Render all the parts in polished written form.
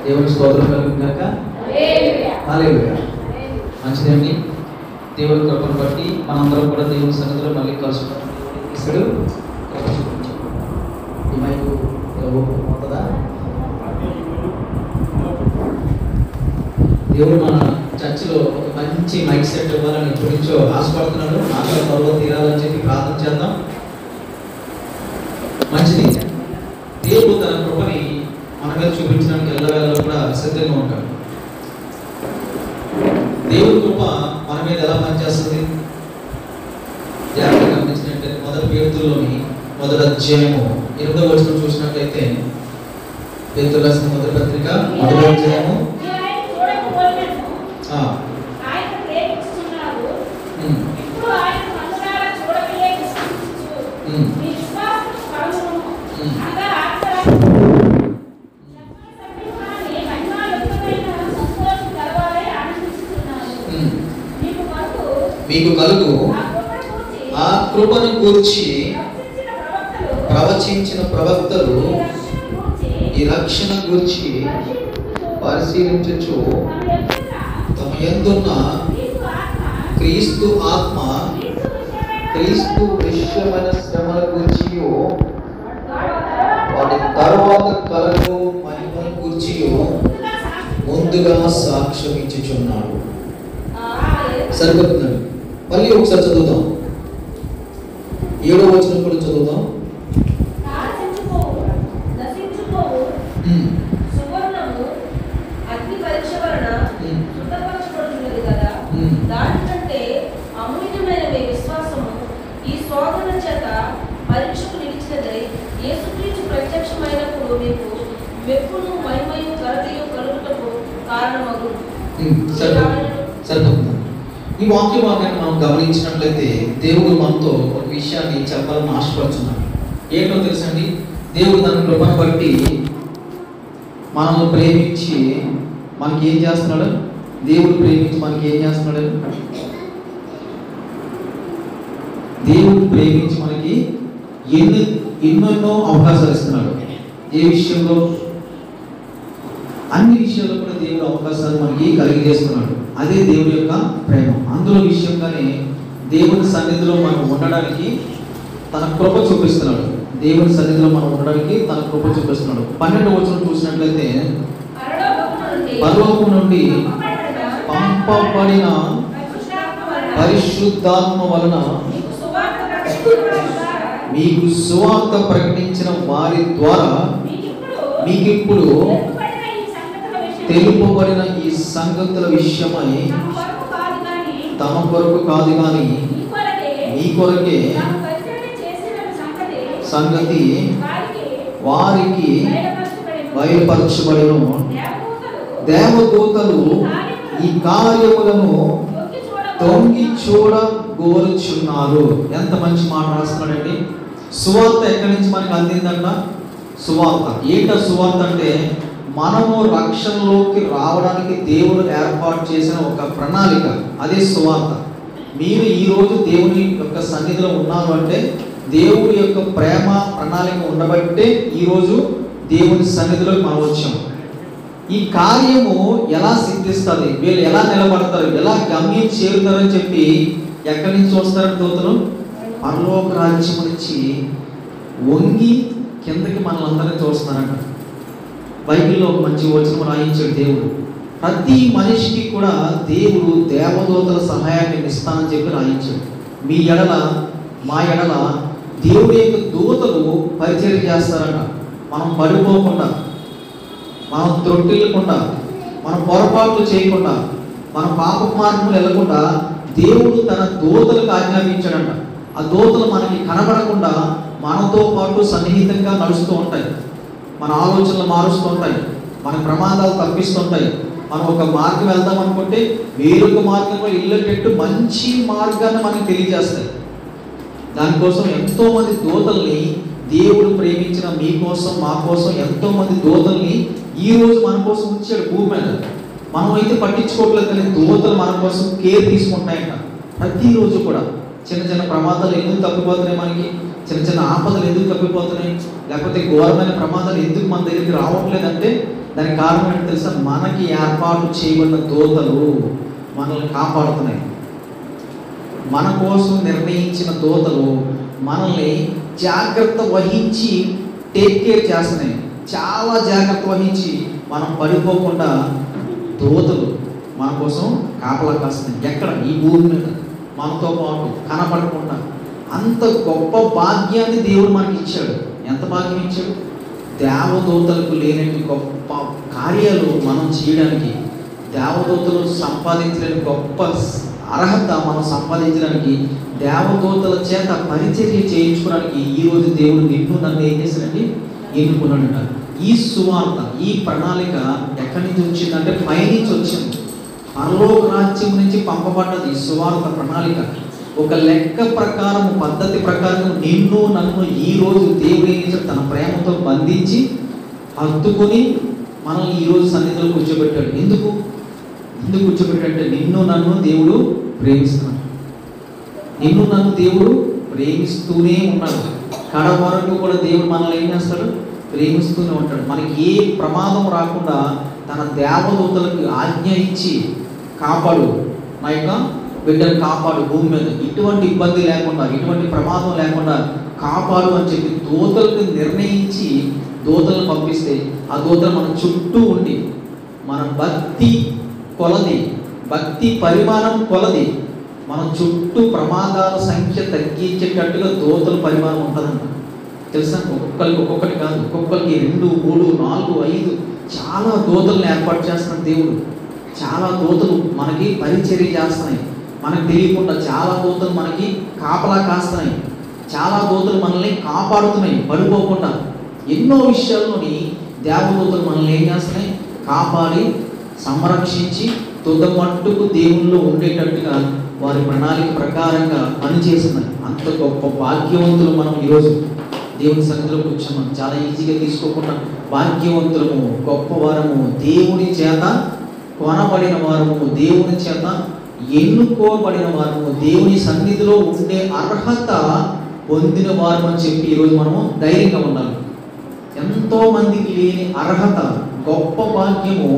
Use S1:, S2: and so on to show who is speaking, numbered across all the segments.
S1: దేవుని స్తోత్రం కలుగుగాక. హల్లెలూయా. మంచిదండి. దేవుని కృపను బట్టి మనందరం కూడా దేవుని సన్నిధిలో మళ్ళీ కలుసుకుంటాం. ఇస్తాడు ఈ మైకు పోతుందా? దేవుడు మన చర్చిలో ఒక మంచి మైక్ సెట్ ఇవ్వాలని ఎప్పటి నుంచో ఆశపడుతున్నాడు. ఆశల త్వరలో తీరాలని చెప్పి ప్రార్థన చేద్దాం. మంచిది. దేవుడు తన కృపని మన మీద చూపించడానికి ఎల్లవేళలో కూడా సిద్ధంగా ఉంటాడు. దేవుడి కృప మన మీద ఎలా పనిచేస్తుంది? జాగ్రత్తగా గమనించినట్లయితే మొదటి పేతురులోని మొదటి అధ్యాయము 8వ వచనం చూసినట్లయితే, పేతురు రాసిన మొదటి పత్రిక 1వ అధ్యాయము మీకు కలుగు ఆ కృపను గూర్చి ప్రవచించిన ప్రవక్తలు ఈ రక్షణ గూర్చి పరిశీలించు తమ యందున్న క్రీస్తు ఆత్మ క్రీస్తు విషయమైన శ్రమల గూర్చి వాటి తర్వాత కలుగు మహిమను గూర్చి ముందుగా సాక్ష్యం ఇచ్చుచున్నాడు. సరిపోతుందండి. మళ్ళీ ఒకసారి చదువుతాం. 7వ వచనం కూడా చదువుతాం.
S2: దానికంటే అమూల్యమైన మీ విశ్వాసము ఈ శోధన చేత పరీక్షకు నిలిచినదై యేసుక్రీస్తు ప్రత్యక్షమైనప్పుడు మీకు మెప్పును మహిమయు ఘనతయు కలుగుటకు కారణమగును.
S1: సరిపోతుంది. ఈ వాక్య భాగాన్ని మనం గమనించినట్లయితే దేవుడు మనతో ఒక విషయాన్ని చెప్పాలని ఆశపడుతున్నాడు. ఏంటో తెలుసండి? దేవుడు తన కృపను బట్టి మనల్ని ప్రేమించి మనకి ఏం చేస్తున్నాడు? దేవుడు ప్రేమించి మనకి ఏం చేస్తున్నాడు? దేవుడు ప్రేమించి మనకి ఎన్నెన్నో అవకాశాలు ఇస్తున్నాడు. ఏ విషయంలో? అన్ని విషయాల్లో కూడా దేవుడు అవకాశాలు మనకి కలిగజేస్తున్నాడు. అదే దేవుడి యొక్క ప్రేమ. అందులో విషయంగానే దేవుని సన్నిధిలో మనం ఉండడానికి తన కృప చూపిస్తున్నాడు. దేవుని సన్నిధిలో మనం ఉండడానికి తన కృప చూపిస్తున్నాడు. 12వ వచనం చూసినట్లయితే, పరలోకం నుండి పంపబడిన పరిశుద్ధాత్మ వలన మీకు సువార్త ప్రకటించిన వారి ద్వారా మీకిప్పుడు తెలుపబడిన ఈ సంగతుల విషయమై తమ కొరకు కాదు కానీ మీ కొరకే సంగతి వారికి బయలుపరచబడెను. దేవదూతలు ఈ కార్యములను తొంగి చూడగోరుచున్నారు. ఎంత మంచి మాట రాస్తున్నాడండి. సువార్త ఎక్కడి నుంచి మనకు అందిందంట? సువార్త. ఏంటో సువార్త అంటే, మనము రక్షణలోకి రావడానికి దేవుడు ఏర్పాటు చేసిన ఒక ప్రణాళిక. అదే సువార్త. మీరు ఈరోజు దేవుని యొక్క సన్నిధిలో ఉన్నారు అంటే దేవుడి యొక్క ప్రేమ ప్రణాళిక ఉండబట్టే ఈరోజు దేవుని సన్నిధిలోకి మనం వచ్చాము. ఈ కార్యము ఎలా సిద్ధిస్తుంది, వీళ్ళు ఎలా నిలబడతారు, ఎలా గమ్యం చేరుతారని చెప్పి ఎక్కడి నుంచి వస్తారని దూతలు? పరలోక రాజ్యం నుంచి వంగి కిందకి మనల్ని అందరినీ చూస్తున్నారంట. బైబిల్లో ఒక మంచి వచనం రాయించాడు దేవుడు. ప్రతి మనిషికి కూడా దేవుడు దేవదూతల సహాయాన్ని ఇస్తానని చెప్పి రాయించాడు. మీ ఎడల మా ఎడల దేవుడి యొక్క దూతలు పరిచయం చేస్తారంట. మనం పడిపోకుండా, మనం త్రొట్టిల్లకుండా, మనం పొరపాట్లు చేయకుండా, మన పాప మార్గములు వెళ్ళకుండా దేవుడు తన దూతలకు ఆజ్ఞాపించాడంట. ఆ దూతలు మనకి కనబడకుండా మనతో పాటు సన్నిహితంగా నడుస్తూ ఉంటాయి. మన ఆలోచనలు మారుస్తూ ఉంటాయి. మన ప్రమాదాలు తప్పిస్తుంటాయి. మనం ఒక మార్గం వెళ్దాం అనుకుంటే వేరొక మార్గంలో వెళ్ళేటట్టు మంచి మార్గాన్ని మనకు తెలియజేస్తాయి. దానికోసం ఎంతోమంది దూతల్ని దేవుడు ప్రేమించిన మీకోసం, మా కోసం ఎంతోమంది దూతల్ని ఈరోజు మన కోసం ఉంచాడు భూమి మీద. మనం అయితే పట్టించుకోవట్లేదు, కానీ దూతలు మన కోసం కేర్ తీసుకుంటాయంట. ప్రతిరోజు కూడా చిన్న చిన్న ప్రమాదాలు ఎందుకు తప్పిపోతున్నాయి, మనకి చిన్న చిన్న ఆపదలు ఎందుకు తప్పిపోతున్నాయి, లేకపోతే ఘోరమైన ప్రమాదాలు ఎందుకు మన దగ్గరికి రావట్లేదంటే దానికి కారణం ఏంటో తెలుసా? మనకి ఏర్పాటు చేయబడిన దూతలు మనల్ని కాపాడుతున్నాయి. మన కోసం నిర్ణయించిన దూతలు మనల్ని జాగ్రత్త వహించి టేక్ కేర్ చేస్తున్నాయి. చాలా జాగ్రత్త వహించి మనం పడిపోకుండా దూతలు మన కోసం కాపలా కాస్తున్నాయి. ఎక్కడ? ఈ భూమి మీద మనతో పాటు కనపడకుండా. అంత గొప్ప భాగ్యాన్ని దేవుడు మనకి ఇచ్చాడు. ఎంత భాగ్యం ఇచ్చాడు? దేవదూతలకు లేనటువంటి గొప్ప కార్యాలు మనం చేయడానికి, దేవదూతలు సంపాదించలేని గొప్ప అర్హత మనం సంపాదించడానికి, దేవదూతల చేత పరిచర్య చేయించుకోవడానికి ఈరోజు దేవుడు నిన్ను నన్ను ఏం చేశాడండి? ఎన్నుకున్నాడు. ఈ సువార్త, ఈ ప్రణాళిక ఎక్కడి నుంచి వచ్చిందంటే పైనుంచి వచ్చింది. పరలోక రాజ్యం నుంచి పంపబడ్డది ఈ సువార్త ప్రణాళిక. ఒక లెక్క ప్రకారం, పద్ధతి ప్రకారం నిన్ను నన్ను ఈరోజు దేవుడు ఏం చేశాడు? తన ప్రేమతో బంధించి హత్తుకొని మనల్ని ఈరోజు సన్నిధిలో కూర్చోబెట్టాడు. ఎందుకు కూర్చోబెట్టాడంటే నిన్ను నన్ను దేవుడు ప్రేమిస్తున్నాడు. నిన్ను నన్ను దేవుడు ప్రేమిస్తూనే ఉన్నాడు. కడ వరకు కూడా దేవుడు మనల్ని ఏం చేస్తాడు? ప్రేమిస్తూనే ఉంటాడు. మనకి ఏ ప్రమాదం రాకుండా తన దేవదూతలకు ఆజ్ఞ ఇచ్చి కాపాడు, నా యొక్క బిడ్డను కాపాడు, భూమి మీద ఇటువంటి ఇబ్బంది లేకుండా, ఇటువంటి ప్రమాదం లేకుండా కాపాడు అని చెప్పి దూతలకు నిర్ణయించి దూతలను పంపిస్తే ఆ దూతలు మన చుట్టూ ఉండి మన భక్తి కొలది, భక్తి పరిమాణం కొలది మన చుట్టూ ప్రమాదాల సంఖ్య తగ్గించేటట్టుగా దూతల పరిమాణం ఉంటుందంట. తెలుసా? ఒక్కొక్కటి కాదు, ఒక్కొక్కరికి 2, 3, 4, 5 చాలా దూతలను ఏర్పాటు చేస్తున్నాడు దేవుడు. చాలా దూతలు మనకి పరిచర్య చేస్తున్నాయి. మనకు తెలియకుండా చాలా దూతలు మనకి కాపలా కాస్తున్నాయి. చాలా దూతలు మనల్ని కాపాడుతున్నాయి పడిపోకుండా. ఎన్నో విషయాల్లోని దేవదూతలు మనల్ని ఏం చేస్తున్నాయి? కాపాడి సంరక్షించి తుద మట్టుకు దేవుల్లో ఉండేటట్టుగా వారి ప్రణాళిక ప్రకారంగా పనిచేస్తున్నాయి. అంత గొప్ప భాగ్యవంతులు మనం ఈరోజు దేవుని సన్నిధిలో కూర్చున్నాం. చాలా ఈజీగా తీసుకోకుండా భాగ్యవంతులము, గొప్పవారము, దేవుని చేత కొనబడిన వారము, దేవుని చేత ఎన్నుకోబడిన వారము, దేవుని సన్నిధిలో ఉండే అర్హత పొందిన వారు అని చెప్పి ఈరోజు మనము ధైర్యంగా ఉండాలి. ఎంతో మందికి లేని అర్హత, గొప్ప భాగ్యము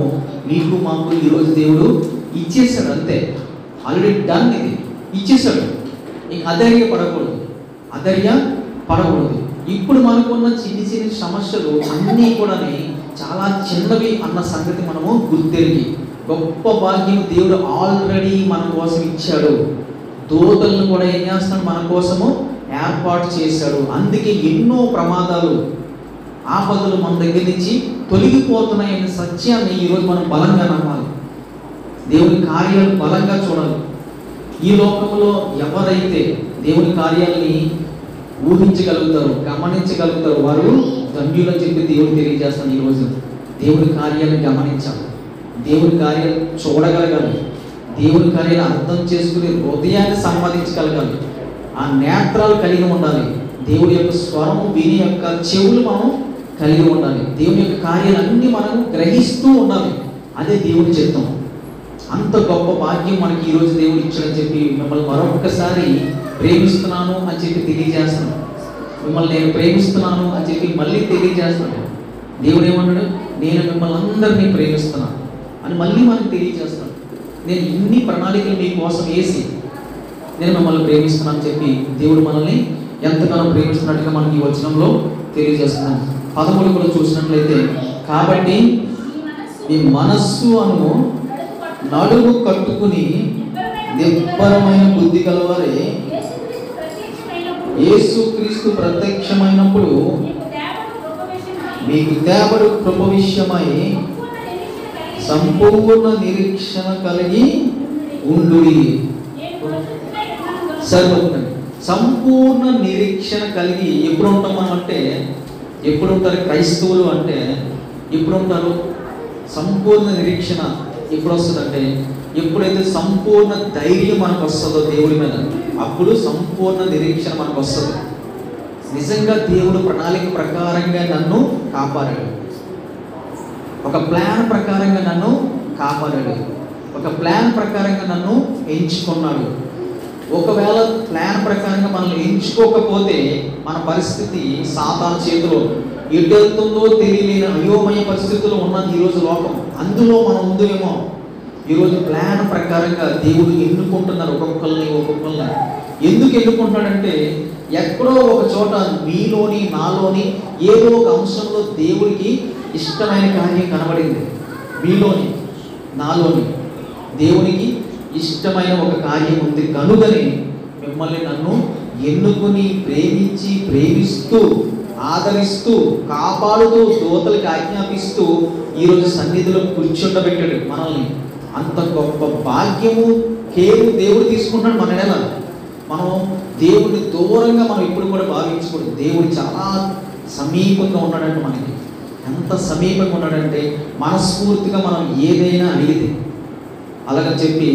S1: మీకు మాకు ఈరోజు దేవుడు ఇచ్చేసాడు. అంతే, ఆల్రెడీ డన్. ఇది ఇచ్చేసాడు. ఇంక అధైర్యపడకూడదు. ఇప్పుడు మనకున్న చిన్న సమస్యలు అన్నీ కూడా చాలా చిన్నవి అన్న సంగతి మనము గుర్తెరిగి, గొప్ప భాగ్యం దేవుడు ఆల్రెడీ మన కోసం ఇచ్చాడు. దూతలను కూడా ఏం చేస్తాడు? మన కోసము ఏర్పాటు చేశాడు. అందుకే ఎన్నో ప్రమాదాలు, ఆపదలు మన దగ్గర నుంచి తొలగిపోతున్నాయనే సత్యాన్ని ఈరోజు మనం బలంగా నమ్మాలి. దేవుని కార్యాలు బలంగా చూడాలి. ఈ లోకంలో ఎవరైతే దేవుని కార్యాలని ఊహించగలుగుతారు, గమనించగలుగుతారు, వారు ధన్యులని చెప్పి దేవుడు తెలియజేస్తాను. ఈరోజు దేవుని కార్యాలను గమనించాలి, దేవుని కార్యాలు చూడగలగాలి, దేవుని కార్యాలు అర్థం చేసుకుని హృదయాన్ని సంపాదించగలగాలి. ఆ నేత్రాలు కలిగి ఉండాలి. దేవుడి యొక్క స్వరం విని యొక్క చెవులు మనం కలిగి ఉండాలి. దేవుని యొక్క కార్యాలన్నీ మనం గ్రహిస్తూ ఉండాలి. అదే దేవుని చిత్తం. అంత గొప్ప భాగ్యం మనకి ఈరోజు దేవుడు ఇచ్చాడని చెప్పి మిమ్మల్ని మరొకసారి ప్రేమిస్తున్నాను అని చెప్పి తెలియజేస్తాను. మిమ్మల్ని నేను ప్రేమిస్తున్నాను అని చెప్పి మళ్ళీ తెలియజేస్తాను. దేవుడు ఏమన్నాడు? నేను మిమ్మల్ని అందరినీ ప్రేమిస్తున్నాను అని మళ్ళీ మనకు తెలియజేస్తాను. నేను ఇన్ని ప్రణాళికలు మీకోసం వేసి నేను మిమ్మల్ని ప్రేమిస్తున్నాను అని చెప్పి దేవుడు మనల్ని ఎంతగానో ప్రేమిస్తున్నట్టుగా మనకి ఈ వచనంలో తెలియజేస్తున్నాను. 13 కూడా చూసినట్లయితే, కాబట్టి మీ మనస్సు అను నడుము కట్టుకుని నిబ్బరమైన బుద్ధి గలవారే యేసుక్రీస్తు ప్రత్యక్షమైనప్పుడు మీకు దేవుడు కృప విషయమై సంపూర్ణ నిరీక్షణ కలిగి ఉండుడి. సరిపోతుంది. సంపూర్ణ నిరీక్షణ కలిగి ఎప్పుడు ఉంటాం మనం అంటే, ఎప్పుడు ఉంటారు క్రైస్తవులు అంటే? ఎప్పుడు ఉంటారు? సంపూర్ణ నిరీక్షణ ఎప్పుడు వస్తుందంటే, ఎప్పుడైతే సంపూర్ణ ధైర్యం మనకు వస్తుందో దేవుడి మీద, అప్పుడు సంపూర్ణ నిరీక్షణ మనకు వస్తుంది. నిజంగా దేవుడు ప్రణాళిక ప్రకారంగా నన్ను కాపాడాడు, ఒక ప్లాన్ ప్రకారంగా నన్ను కాపాడాడు, ఒక ప్లాన్ ప్రకారంగా నన్ను ఎంచుకున్నాడు. ఒకవేళ ప్లాన్ ప్రకారంగా మనల్ని ఎంచుకోకపోతే మన పరిస్థితి సాతాను చేతిలో, ఎటు వెళ్తుందో తెలియలేని అయోమయ పరిస్థితుల్లో ఉన్నది ఈరోజు లోకం. అందులో మనం ఉందేమో. ఈరోజు ప్లాన్ ప్రకారంగా దేవుడు ఎన్నుకుంటున్నారు ఒక్కొక్కరిని. ఎందుకు ఎన్నుకుంటాడంటే ఎక్కడో ఒక చోట మీలోని నాలోని ఏదో ఒక అంశంలో దేవుడికి ఇష్టమైన కార్యం కనబడింది. మీలోని నాలోని దేవునికి ఇష్టమైన ఒక కార్యం ఉంది కనుగని మిమ్మల్ని నన్ను ఎన్నుకుని ప్రేమించి ప్రేమిస్తూ ఆదరిస్తూ కాపాడుతూ దూతలకు ఆజ్ఞాపిస్తూ ఈరోజు సన్నిధిలో కూర్చుండబెట్టాడు మనల్ని. అంత గొప్ప భాగ్యము కేవలం దేవుడు తీసుకుంటాడు మన నెల. మనం దేవుడిని దూరంగా మనం ఇప్పుడు కూడా భావించకూడదు. దేవుడు చాలా సమీపంగా ఉన్నాడంటే మనకి ఎంత సమీపంగా ఉన్నాడంటే మనస్ఫూర్తిగా మనం ఏదైనా అడిగితే. అలాగని చెప్పి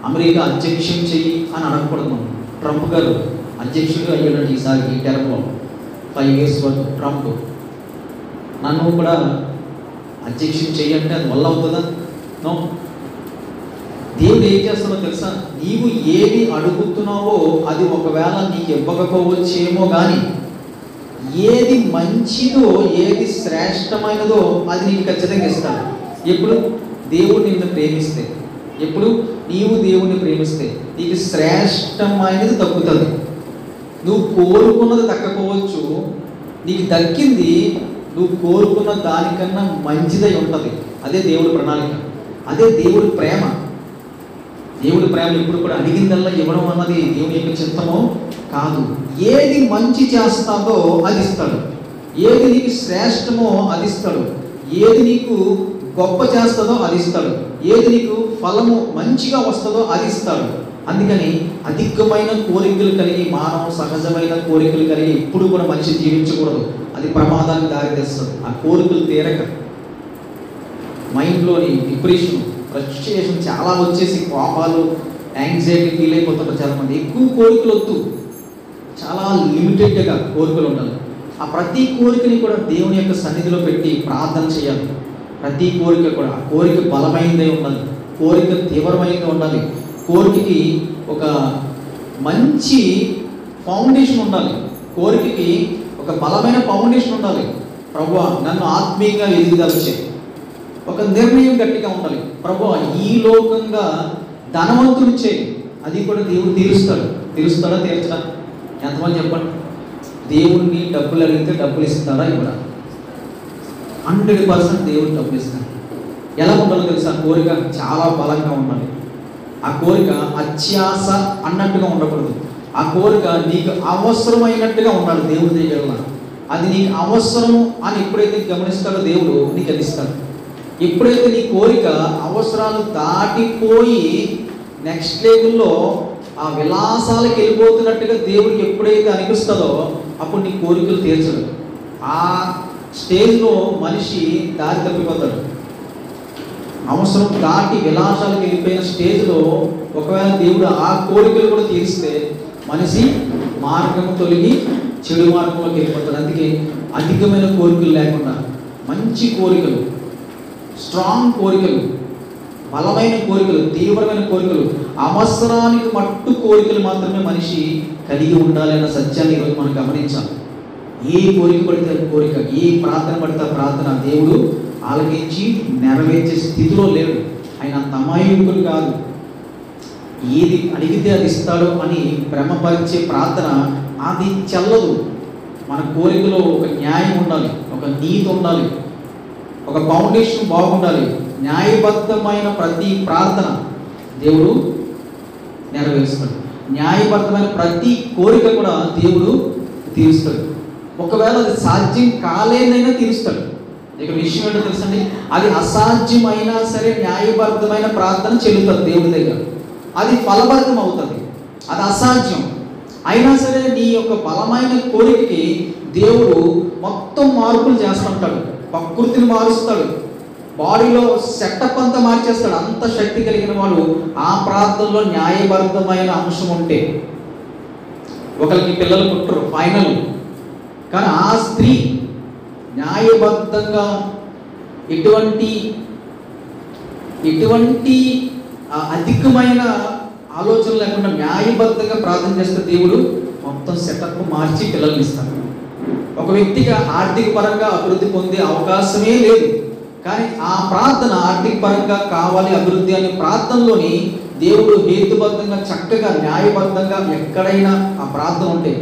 S1: అమెరికా అధ్యక్షం చెయ్యి అని అడగకూడదు. మనం ట్రంప్ గారు అధ్యక్షుడు అయ్యాడంటే ఈసారి ఈ టర్మ్లో 5 years వరకు ట్రంప్. నన్ను కూడా అధ్యక్షుడు చెయ్యంటే అది వల్ల అవుతుందా? నో. దేవుడు ఏం చేస్తాడో తెలుసా? నీవు ఏది అడుగుతున్నావో అది ఒకవేళ నీకు ఇవ్వకపోవచ్చేమో కానీ ఏది మంచిదో ఏది శ్రేష్టమైనదో అది నీకు ఖచ్చితంగా ఇస్తాడు. ఎప్పుడు దేవుడు నిన్ను ప్రేమిస్తే, ఎప్పుడు నీవు దేవుడిని ప్రేమిస్తే నీకు శ్రేష్టమైనది దక్కుతుంది. నువ్వు కోరుకున్నది దక్కకపోవచ్చు, నీకు దక్కింది నువ్వు కోరుకున్న దానికన్నా మంచిదై ఉంటుంది. అదే దేవుడి ప్రణాళిక, అదే దేవుడి ప్రేమ. దేవుడి ప్రేమ ఎప్పుడు కూడా అడిగిందల్లా ఇవ్వడం అన్నది దేవుని యొక్క చిత్తమో కాదు. ఏది మంచి చేస్తాడో అది ఇస్తాడు, ఏది నీకు శ్రేష్టమో అది ఇస్తాడు, ఏది నీకు గొప్ప చేస్తుందో అది ఇస్తాడు, ఏది నీకు ఫలము మంచిగా వస్తుందో అది ఇస్తాడు. అందుకని అధికమైన కోరికలు కలిగి మానవ సహజమైన కోరికలు కలిగి ఎప్పుడు కూడా మనిషి జీవించకూడదు. అది ప్రమాదానికి దారితీస్తుంది. ఆ కోరికలు తీరక మైండ్లోని డిప్రెషన్, ఫ్రస్ట్రేషన్ చాలా వచ్చేసి కోపాలు, యాంగ్జైటీ ఫీల్ అయిపోతుంటారు చాలామంది. ఎక్కువ కోరికలు వద్దు, చాలా లిమిటెడ్గా కోరికలు ఉండాలి. ఆ ప్రతి కోరికని కూడా దేవుని యొక్క సన్నిధిలో పెట్టి ప్రార్థన చేయాలి. ప్రతి కోరిక కూడా ఆ కోరిక బలమైనదే ఉండాలి, కోరిక తీవ్రమైనది ఉండాలి, కోరికకి ఒక మంచి ఫౌండేషన్ ఉండాలి, కోరికకి ఒక బలమైన ఫౌండేషన్ ఉండాలి. ప్రభువా నన్ను ఆత్మీయంగా ఎదుగుదల చేయి. ఒక నిర్ణయం గట్టిగా ఉండాలి. ప్రభువా ఈ లోకంగా ధనవంతుడు చేయి. అది కూడా దేవుడు తీరుస్తాడా తీర్చడా? ఎంతమంది చెప్పండి? దేవుడిని డబ్బులు అడిగితే డబ్బులు ఇస్తాడా? ఇవ్వడా? 100% దేవుడు డబ్బులు ఇస్తాడు. ఎలా ఉండాలో తెలుసా? కోరిక చాలా బలంగా ఉండాలి. ఆ కోరిక అత్యాస అన్నట్టుగా ఉండకూడదు. ఆ కోరిక నీకు అవసరమైనట్టుగా ఉండాలి. దేవుడి దగ్గర అది నీకు అవసరము అని ఎప్పుడైతే గమనిస్తాడో దేవుడు నీకు అది ఇస్తాడు. ఎప్పుడైతే నీ కోరిక అవసరాలు దాటిపోయి నెక్స్ట్ లెవెల్లో ఆ విలాసాలకు వెళ్ళిపోతున్నట్టుగా దేవుడికి ఎప్పుడైతే అనిపిస్తుందో అప్పుడు నీ కోరికలు తీర్చడు. ఆ స్టేజ్లో మనిషి దారి తప్పిపోతాడు. అవసరం దాటి విలాసాలకు వెళ్ళిపోయిన స్టేజ్లో ఒకవేళ దేవుడు ఆ కోరికలు కూడా తీరిస్తే మనిషి మార్గము తొలగి చెడు మార్గంలోకి వెళ్ళిపోతాడు. అందుకే అధికమైన కోరికలు లేకుండా మంచి కోరికలు, స్ట్రాంగ్ కోరికలు, బలమైన కోరికలు, తీవ్రమైన కోరికలు, అవసరానికి మట్టు కోరికలు మాత్రమే మనిషి కలిగి ఉండాలి అన్న సత్యాన్ని ఈరోజు మనం గమనించాలి. ఏ కోరిక పడితే కోరిక, ఏ ప్రార్థన పడితే ప్రార్థన దేవుడు ఆలకించి నెరవేర్చే స్థితిలో లేడు. ఆయన అంత అమాయకుడు కాదు. ఏది అడిగితే అది ఇస్తాడు అని భ్రమపరిచే ప్రార్థన అది చెల్లదు. మన కోరికలో ఒక న్యాయం ఉండాలి, ఒక నీతి ఉండాలి, ఒక ఫౌండేషన్ బాగుండాలి. న్యాయబద్ధమైన ప్రతి ప్రార్థన దేవుడు నెరవేరుస్తాడు. న్యాయబద్ధమైన ప్రతి కోరిక కూడా దేవుడు తీరుస్తాడు. ఒకవేళ అది సాధ్యం కాలేదైనా తీరుస్తాడు. ఇక్కడ విషయం ఏంటో తెలుసండి, అది అసాధ్యమైనా సరే న్యాయబద్ధమైన ప్రార్థన చెల్లుతుంది దేవుడి దగ్గర. అది ఫలబద్ధం అవుతుంది. అది అసాధ్యం అయినా సరే నీ యొక్క బలమైన కోరికకి దేవుడు మొత్తం మార్పులు చేస్తుంటాడు. ప్రకృతిని మారుస్తాడు, బాడీలో సెటప్ అంతా మార్చేస్తాడు. అంత శక్తి కలిగిన వాడు ఆ ప్రార్థనలో న్యాయబద్ధమైన అంశం ఉంటే. ఒకరికి పిల్లలు పుట్టరు ఫైనల్, కానీ ఆ స్త్రీ న్యాయబద్ధంగా ఎటువంటి అధికమైన ఆలోచన లేకుండా న్యాయబద్ధంగా ప్రార్థన చేస్తే దేవుడు మొత్తం సెటప్ మార్చి పిల్లల్ని ఇస్తాడు. ఒక వ్యక్తిగా ఆర్థిక పరంగా అభివృద్ధి పొందే అవకాశమే లేదు. కానీ ఆ ప్రార్థన ఆర్థిక పరంగా కావాలి అభివృద్ధి అనే ప్రార్థనలోని దేవుడు హేతుబద్ధంగా చక్కగా న్యాయబద్ధంగా ఎక్కడైనా ఆ ప్రార్థన ఉంటే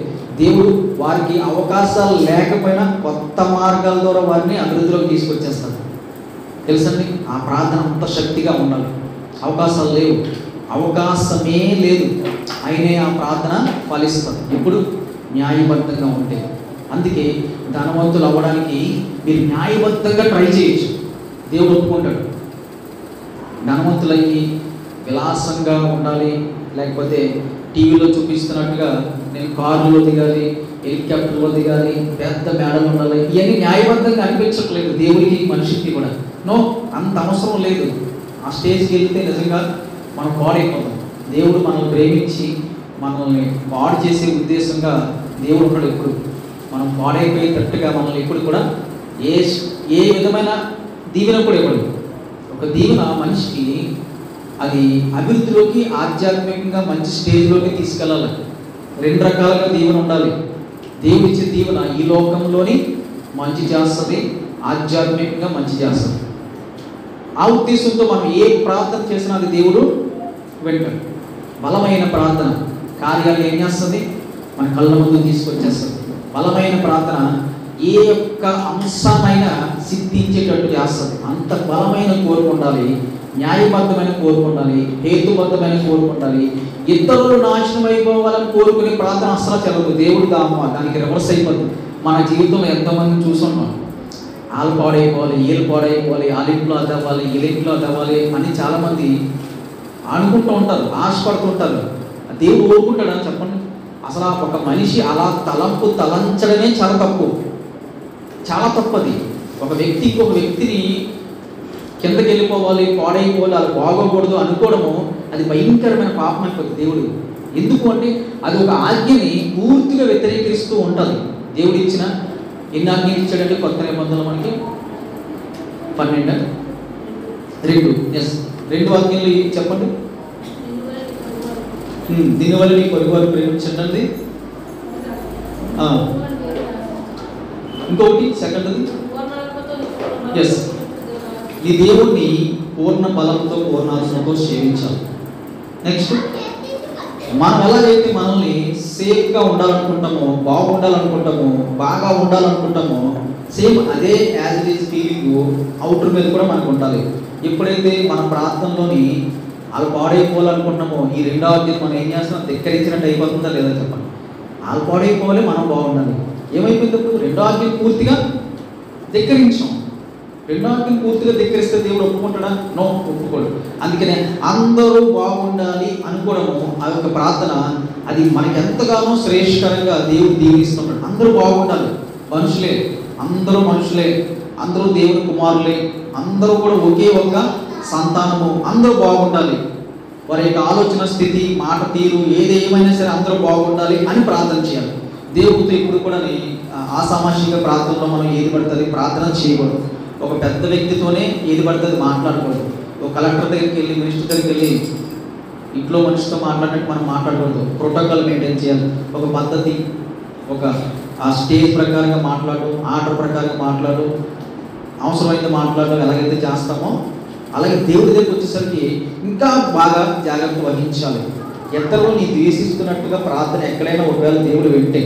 S1: దేవుడు వారికి అవకాశాలు లేకపోయినా కొత్త మార్గాల ద్వారా వారిని అభివృద్ధిలోకి తీసుకొచ్చేస్తాడు. తెలుసండి, ఆ ప్రార్థన అంత శక్తిగా ఉండాలి. అవకాశాలు లేవు, అవకాశమే లేదు, అయినే ఆ ప్రార్థన ఫలిస్తుంది. ఇప్పుడు న్యాయబద్ధంగా ఉంటే. అందుకే ధనవంతులు అవ్వడానికి మీరు న్యాయబద్ధంగా ట్రై చేయొచ్చు, దేవుడు ఒప్పుకుంటాడు. ధనవంతులయ్యి విలాసంగా ఉండాలి, లేకపోతే టీవీలో చూపిస్తున్నట్టుగా నేను కారులో దిగాలి, హెలికాప్టర్లో దిగాలి, పెద్ద మేడలు ఉండాలి, ఇవన్నీ న్యాయబద్ధంగా అనిపించట్లేదు దేవుడికి మనిషికి కూడా. నో, అంత అవసరం లేదు. ఆ స్టేజ్కి వెళ్తే నిజంగా మనం పాడైపోతాం. దేవుడు మనల్ని ప్రేమించి మనల్ని పాడు చేసే ఉద్దేశంగా దేవుడు ఉన్నాడు. ఎప్పుడు మనం పాడైపోయేటట్టుగా మనల్ని ఎప్పుడు కూడా ఏ విధమైన దీవెన కూడా ఇవ్వడు. ఒక దీవెన మనిషికి అది అభివృద్ధిలోకి ఆధ్యాత్మికంగా మంచి స్టేజ్లోకి తీసుకెళ్ళాలి. రెండు రకాలుగా దీవెన ఉండాలి. దేవుడు ఇచ్చే దీవెన ఈ లోకంలోని మంచి చేస్తుంది, ఆధ్యాత్మికంగా మంచి చేస్తుంది. ఆ ఉద్దేశంతో మనం ఏ ప్రార్థన చేసినా అది దేవుడు వింటాడు. బలమైన ప్రార్థన కార్యాలు ఏం చేస్తుంది? మన కళ్ళ ముందు తీసుకొచ్చేస్తుంది. బలమైన ప్రార్థన ఏ యొక్క అంశాన్నైనా సిద్ధించేటట్టు చేస్తుంది. అంత బలమైన కోరిక ఉండాలి, న్యాయబద్ధమైన కోరిక ఉండాలి, హేతుబద్ధమైన కోరిక ఉండాలి. ఇతరులు నాశనం అయిపోవాలని కోరుకునే ప్రార్థన అసలు చెల్లదు. దేవుడు దానికి రివర్స్ అయిపోతుంది. మన జీవితంలో ఎంతోమంది చూసున్నాం. వాళ్ళు పాడైపోవాలి, వీళ్ళు పాడైపోవాలి, వాళ్ళ ఇంట్లో అది అవ్వాలి, వీళ్ళ ఇంట్లో అది అవ్వాలి అని చాలామంది అనుకుంటూ ఉంటారు, ఆశపడుతుంటారు. దేవుడు ఊరుకుంటాడని చెప్పండి. అసలు ఒక మనిషి అలా తలంచడమే చాలా తప్పు, చాలా తప్పది. ఒక వ్యక్తి ఇంకొక వ్యక్తిని కిందకి వెళ్ళిపోవాలి, పాడైపోవాలి, అది బాగోకూడదు అనుకోవడము అది భయంకరమైన పాపం అయిపోతుంది దేవుడు. ఎందుకు అంటే అది ఒక ఆజ్ఞని పూర్తిగా వ్యతిరేకిస్తూ ఉంటుంది. దేవుడు ఇచ్చిన ఎన్ని ఆజ్ఞలు ఇచ్చాడంటే కొత్త నిబంధనలు మనకి 2 ఆజ్ఞలు చెప్పండి. దీనివల్ల నీ పొరుగువారిని ప్రేమించండి. ఇంకొకటి సెకండ్ది, నీ దేవుణ్ణి పూర్ణ బలంతో పూర్ణ ఆత్మతో సేవించాలి. నెక్స్ట్, మనం ఎలాగైతే మనల్ని సేఫ్గా ఉండాలనుకుంటామో, బాగుండాలనుకుంటామో, బాగా ఉండాలనుకుంటామో, సేమ్ అదే as it is feeling outer మీద కూడా మనకు ఉండాలి. ఎప్పుడైతే మన ప్రార్థనలోని వాళ్ళు పాడైపోవాలనుకుంటున్నామో ఈ 2 ఆజ్ఞలు మనం ఏం చేస్తున్నాం? ధిక్కరించినట్టు అయిపోతుందా లేదా చెప్పండి. వాళ్ళు పాడైపోవాలి, మనం బాగుండాలి. ఏమైపోయింది? 2 ఆజ్ఞలు పూర్తిగా ధిక్కరించాం. 2 ఆజ్ఞలు పూర్తిగా ధిక్కరిస్తే దేవుడు ఒప్పుకుంటాడా? నో, ఒప్పుకోడు. అందుకనే అందరూ బాగుండాలి అనుకోవడము ఆ యొక్క ప్రార్థన అది మనకి ఎంతగానో శ్రేష్ఠకరంగా దేవుడు దీవిస్తున్నాడు. అందరూ బాగుండాలి, మనుషులే, అందరూ మనుషులే, అందరూ దేవుని కుమారులే, అందరూ కూడా ఒకే ఒక సంతానము, అందరూ బాగుండాలి. వారి యొక్క ఆలోచన స్థితి, మాట తీరు ఏమైనా సరే అందరూ బాగుండాలి అని ప్రార్థన చేయాలి. దేవుడితో ఇప్పుడు కూడా ఆసామాషిక ప్రార్థనలో మనం ఏది పడుతుంది ప్రార్థన చేయకూడదు. ఒక పెద్ద వ్యక్తితోనే ఏది పడుతుంది మాట్లాడకూడదు. ఒక కలెక్టర్ దగ్గరికి వెళ్ళి, మినిస్టర్ దగ్గరికి వెళ్ళి ఇంట్లో మనిషితో మాట్లాడినట్టు మనం మాట్లాడకూడదు. ప్రోటోకాల్ మెయింటైన్ చేయాలి. ఒక పద్ధతి, ఒక ఆ స్టేజ్ ప్రకారంగా మాట్లాడు, ఆర్డర్ ప్రకారంగా మాట్లాడు, అవసరమైతే మాట్లాడు. ఎలాగైతే చేస్తామో అలాగే దేవుడి దగ్గరికి వచ్చేసరికి ఇంకా బాగా జాగ్రత్త వహించాలి. ఎంతలో నీ ద్వేషిస్తున్నట్టుగా ప్రార్థన ఎక్కడైనా ఒకవేళ దేవుడు వింటే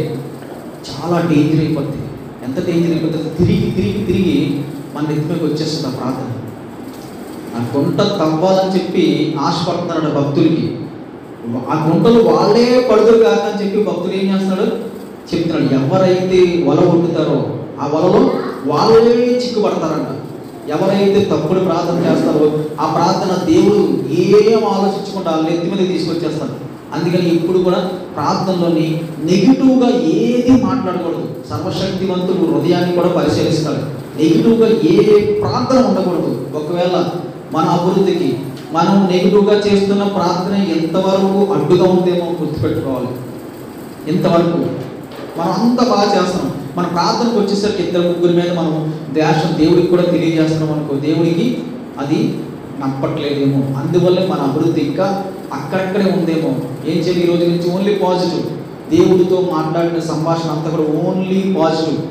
S1: చాలా డేంజర్ అయిపోతుంది. ఎంత డేంజర్ అయిపోతుంది? తిరిగి తిరిగి తిరిగి మన నెత్తికి వచ్చేస్తుంది ఆ ప్రార్థన. ఆ గుంట తవ్వాలని చెప్పి ఆశపడుతున్నాడు భక్తులకి. ఆ గుంటలు వాళ్ళే పడుతురు కాదని చెప్పి భక్తులు ఏం చేస్తున్నాడు చెప్తున్నాడు. ఎవరైతే వల వండుతారో ఆ వలలో వాళ్ళే చిక్కుపడతారంట. ఎవరైతే తప్పుడు ప్రార్థన చేస్తారో ఆ ప్రార్థన దేవుడు ఏం ఆలోచించకుండా వాళ్ళ నెత్తి మీద తీసుకొచ్చేస్తారు. అందుకని ఇప్పుడు కూడా ప్రార్థనలోని నెగిటివ్గా ఏది మాట్లాడకూడదు. సర్వశక్తివంతుడు హృదయాన్ని కూడా పరిశీలిస్తాడు. నెగిటివ్గా ఏ ప్రార్థన ఉండకూడదు. ఒకవేళ మన అభివృద్ధికి మనం నెగిటివ్గా చేస్తున్న ప్రార్థన ఎంతవరకు అడ్డుగా ఉందేమో గుర్తుపెట్టుకోవాలి. ఎంతవరకు మనం అంత బాగా చేస్తున్నాం, మన ప్రార్థనకు వచ్చేసరికి 2-3 మీద మనం దేశం దేవుడికి కూడా తెలియజేస్తున్నాం అనుకో, దేవుడికి అది నప్పట్లేదేమో. అందువల్ల మన అభివృద్ధి ఇంకా అక్కడక్కడే ఉందేమో. ఏం చేయాలి? ఈ రోజు నుంచి ఓన్లీ పాజిటివ్. దేవుడితో మాట్లాడిన సంభాషణ అంతా కూడా only positive.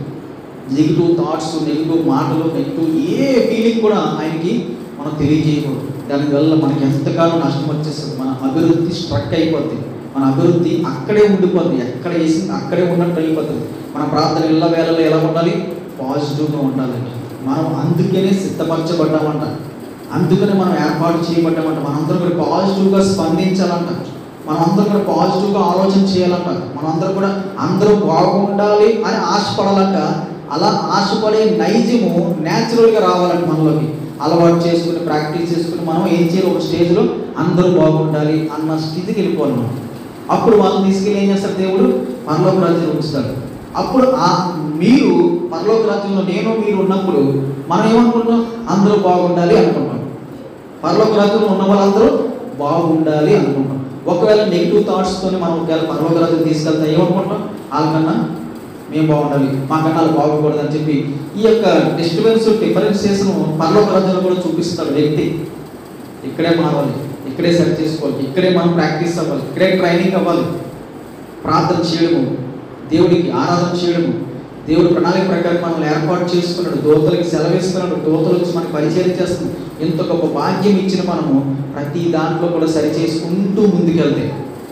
S1: Negative thoughts, negative మాటలు, నెగిటివ్ ఏ ఫీలింగ్ కూడా ఆయనకి మనం తెలియజేయకూడదు. దానివల్ల మనకి ఎంతకాలం నష్టం వచ్చేస్తుంది. మన అభివృద్ధి స్ట్రక్ అయిపోద్ది. మన అభివృద్ధి అక్కడే ఉండిపోద్ది. ఎక్కడ వేసింది అక్కడే ఉన్నట్టు అయిపోతుంది. మన ప్రార్థన ఇళ్ళ వేళలో ఎలా ఉండాలి? పాజిటివ్గా ఉండాలండి. మనం అందుకనే సిద్ధపరచబడ్డామంట, అందుకనే మనం ఏర్పాటు చేయబడ్డామంట. మనందరం కూడా పాజిటివ్గా స్పందించాలంట, మనందరం కూడా పాజిటివ్గా ఆలోచన చేయాలంట, మనందరం కూడా అందరూ బాగుండాలి అని ఆశపడాలంట. అలా ఆశపడే నైజము న్యాచురల్గా రావాలంట మనలోకి. అలవాటు చేసుకుని ప్రాక్టీస్ చేసుకుని మనం ఏం చేయాలి? ఒక స్టేజ్లో అందరూ బాగుండాలి అన్న స్థితికి వెళ్ళిపోవాలి మనం. అప్పుడు వాళ్ళని తీసుకెళ్ళి ఏం చేస్తారు? దేవుడు పరలోక రాజ్యంలో ఉంచుతాడు. అప్పుడు మీరు పరలోక రాజ్యంలో నేను మీరు ఉన్నప్పుడు మనం ఏమనుకుంటాం? అందరూ బాగుండాలి అనుకుంటాం. పరలోక రాజ్యంలో ఉన్న వాళ్ళందరూ బాగుండాలి అనుకుంటాం. ఒకవేళ నెగిటివ్ థాట్స్తోనే మనం ఒకవేళ పరలోక రాజ్యం తీసుకెళ్తాం, ఏమనుకుంటాం? వాళ్ళకన్నా మేము బాగుండాలి, మాకన్నా వాళ్ళు బాగకూడదు అని చెప్పి ఈ యొక్క డిఫరెన్సియేషన్ పరలోక రాజ్యంలో కూడా చూపిస్తాడు వ్యక్తి. ఇక్కడే మారాలి, ఇక్కడే సెట్ చేసుకోవాలి, ఇక్కడే మనం ప్రాక్టీస్ అవ్వాలి, ఇక్కడే ట్రైనింగ్ అవ్వాలి. ప్రార్థన చేయడము, దేవుడికి ఆరాధన చేయడము, దేవుడు ప్రణాళిక ప్రకారం మనల్ని ఏర్పాటు చేసుకున్నాడు. దోతలకి సెలవిస్తున్నాడు, దోతలు వచ్చి మనకి పరిచయం చేస్తుంది. ఎంత గొప్ప భాగ్యం ఇచ్చిన మనము ప్రతి దాంట్లో కూడా సరి చేసుకుంటూ ముందుకెళ్తే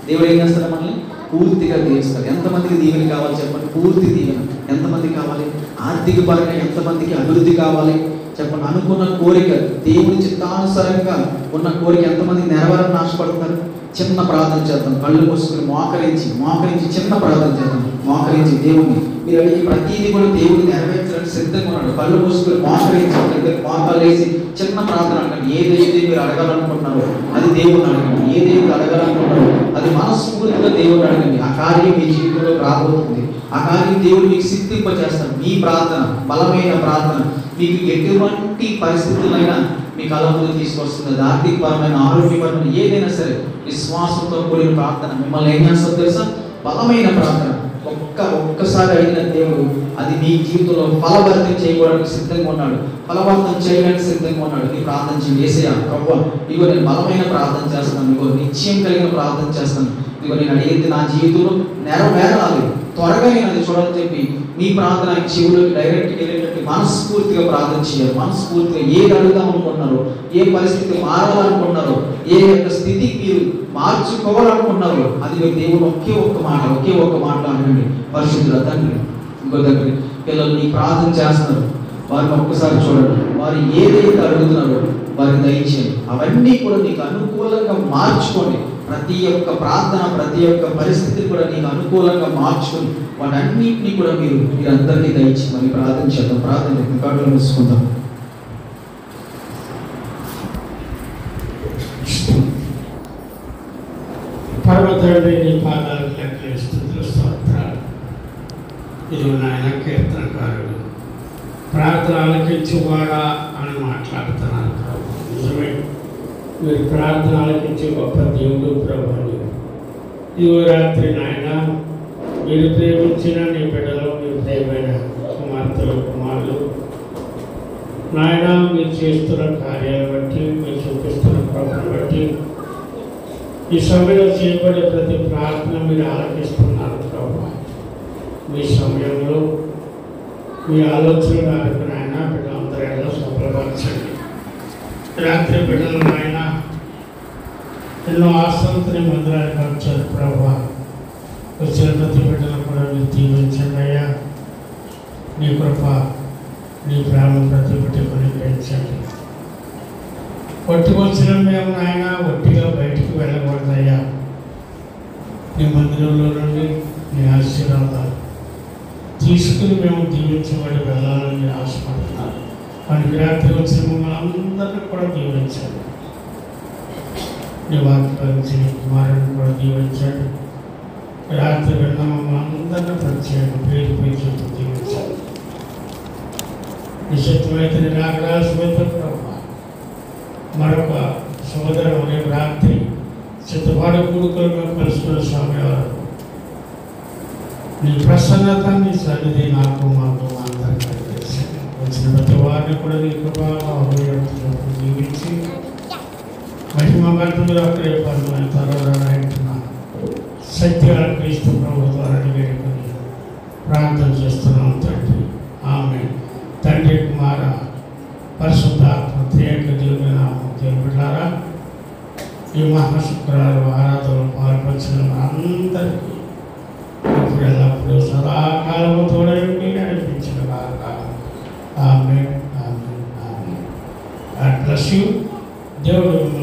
S1: దేవుడు ఏం చేస్తాడు? మనల్ని పూర్తిగా దీవిస్తాడు. ఎంతమందికి దీవెన కావాలి చెప్పండి? పూర్తి దీవెన. ఎంతమందికి కావాలి? ఆర్థిక పరంగా ఎంతమందికి అభివృద్ధి కావాలి చెప్పండి? అనుకున్న కోరిక, దేవుడి చిత్తానుసారంగా ఉన్న కోరిక ఎంతమందికి నెరవేరాలని ఆశపడుతున్నారు? చిన్న ప్రార్థన చేద్దాం. కళ్ళు మూసుకుని మోకరించి చిన్న ప్రార్థన చేద్దాం. మోకరించి దేవుడిని మీరు అడిగి ప్రతిదీ కూడా దేవుడు నెరవేర్చడానికి సిద్ధంగా ఉన్నాడు. కళ్ళు మూసుకుని మోకాలు వేసి చిన్న ప్రార్థన అడగండి. ఏదైతే మీరు అడగాలనుకుంటున్నారో అది దేవుడిని అడగండి. ఏదైతే అడగాలనుకుంటున్నారో అది మనస్ఫూర్తిగా దేవుడిని అడగండి. ఆ కార్యం మీ జీవితంలో రాబోతుంది. ఆ కార్యం దేవుడు మీకు సిద్ధింపజేస్తాడు. మీ ప్రార్థన బలమైన ప్రార్థన మీకు ఎటువంటి పరిస్థితులైనా మీ కళ్ళ ముందు తీసుకొస్తుంది. అది ఆర్థికపరమైన, ఆరోగ్యపరమైన ఏదైనా సరే విశ్వాసంతో కూడిన ప్రార్థన మిమ్మల్ని ఏం చేస్తుందో తెలుసా? బలమైన ప్రార్థన. ఒక్కసారి అడిగిన దేవుడు అది మీ జీవితంలో ఫలభరితం చేయడానికి సిద్ధంగా ఉన్నాడు. ఫలభరితం చేయడానికి సిద్ధంగా ఉన్నాడు. నీ ప్రార్థన చేయండి. యేసయ్యా ప్రభువా, ఇదిగో నేను బలమైన ప్రార్థన చేస్తాను, ఇదిగో నిశ్చయం కలిగిన ప్రార్థన చేస్తాను, ఇదిగో నేను అడిగింది నా జీవితంలో నెరవేరాలి, త్వరగా నేను అది చూడాలని చెప్పి మీ ప్రార్థన చెవులోకి డైరెక్ట్గా వెళ్ళేటట్టు మనస్ఫూర్తిగా ప్రార్థన చేయాలి. మనస్ఫూర్తిగా ఏది అడుగుదాం అనుకుంటున్నారో, ఏ పరిస్థితి మారాలనుకుంటున్నారో, ఏ యొక్క స్థితికి మీరు మార్చుకోవాలనుకుంటున్నారో అది మీరు దేవుడు ఒకే ఒక్క మాట అనండి. పరిశుద్ధుల తండ్రి, ఇంకో దగ్గర పిల్లలు నీ ప్రార్థన చేస్తున్నారు, వారిని ఒక్కసారి చూడండి. వారు ఏదైతే అడుగుతున్నారో వారిని దయచేయండి. అవన్నీ కూడా నీకు అనుకూలంగా మార్చుకోండి. ప్రతి ఒక్క ప్రార్థన, ప్రతి ఒక్క పరిస్థితి కూడా నీకు అనుకూలంగా మార్చుకొని వాటన్నింటినీ కూడా మీరందరికీ దయచి మరి ప్రార్థన చేద్దాం. ప్రార్థన కళ్ళు మూసుకుందాం.
S3: పర్వతండి నీ పాదాలకు లెక్కలేస్తున్న స్తోత్రాలు. ఇది నాయన కీర్తనకారుడు ప్రార్థన ఆలకించువాడా అని మాట్లాడుతున్నారు ప్రభు. నిజమే, మీరు ప్రార్థన ఆలకించే గొప్ప దేవుడు ప్రభు. ఇదిగో రాత్రి నాయన మీరు ప్రేమించిన నీ బిడ్డలు, మీ ప్రేమైన కుమార్తెలు, కుమారులు నాయన మీరు చేస్తున్న కార్యాలు బట్టి, మీరు చూపిస్తున్న ప్రభుని బట్టి ఈ సమయంలో చేయబడే ప్రతి ప్రార్థన మీరు ఆలకిస్తున్నారు ప్రభు. మీ సమయంలో మీ ఆలోచనలు నాకు నాయన బిడ్డలందరూ ఎలా సఫలపరచండి. రాత్రి బిడ్డలు నాయన ఎన్నో ఆశలతో మందిరానికి వచ్చారు ప్రభు. వచ్చిన ప్రతి బిడ్డలు కూడా మీరు దీవించండి అయ్యా. నీ కృప, నీ ప్రేమ ప్రతి బిడ్డకు పెంచండి. వచ్చిన మేము నాయన ఒట్టిగా బయటికి వెళ్ళకూడదయ్యా. నీ మందిరంలో నుండి నీ ఆశీర్వాదాలు తీసుకుని మేము దీవించబడి వెళ్ళాలని ఆశపడుతున్నాను. వారికి రాత్రి వచ్చిన మమ్మల్ని అందరినీ కూడా దీవించండి. నీ వాక్యం కుమారుని కూడా దీవించండి. రాత్రి వెళ్ళిన మమ్మల్ని అందరినీ ప్రత్యేక పేరు పేరు దీవించండి. నిశ్చితమైతే నిరాకరాశమైతే ప్రభావ మరొక సోదరం రేపు రాత్రి చిత్తపాడు కూడుకలు మేము కలుసుకున్న స్వామి వారు నీ ప్రసన్నత, నీ సన్నిధి నాకు మాకు అందరికీ వచ్చిన ప్రతి వారిని కూడా నీ కృపగా జీవించి మహిమ గంటలు అక్కడే పనులు త్వరగా శక్తి క్రీస్తు ప్రభు ద్వారా వేడుకొని ప్రార్థన చేస్తున్నాం తండ్రి. ఆమె ఈ మహాశుక్రవారం ఆరాధనలో పాల్పంచిన అందరికీ ఇప్పుడు ఎల్లప్పుడూ సదాకాలము తోడని నడిపించిన కాక. ఆమేన్, ఆమేన్, ఆమేన్. God bless you. దేవుడు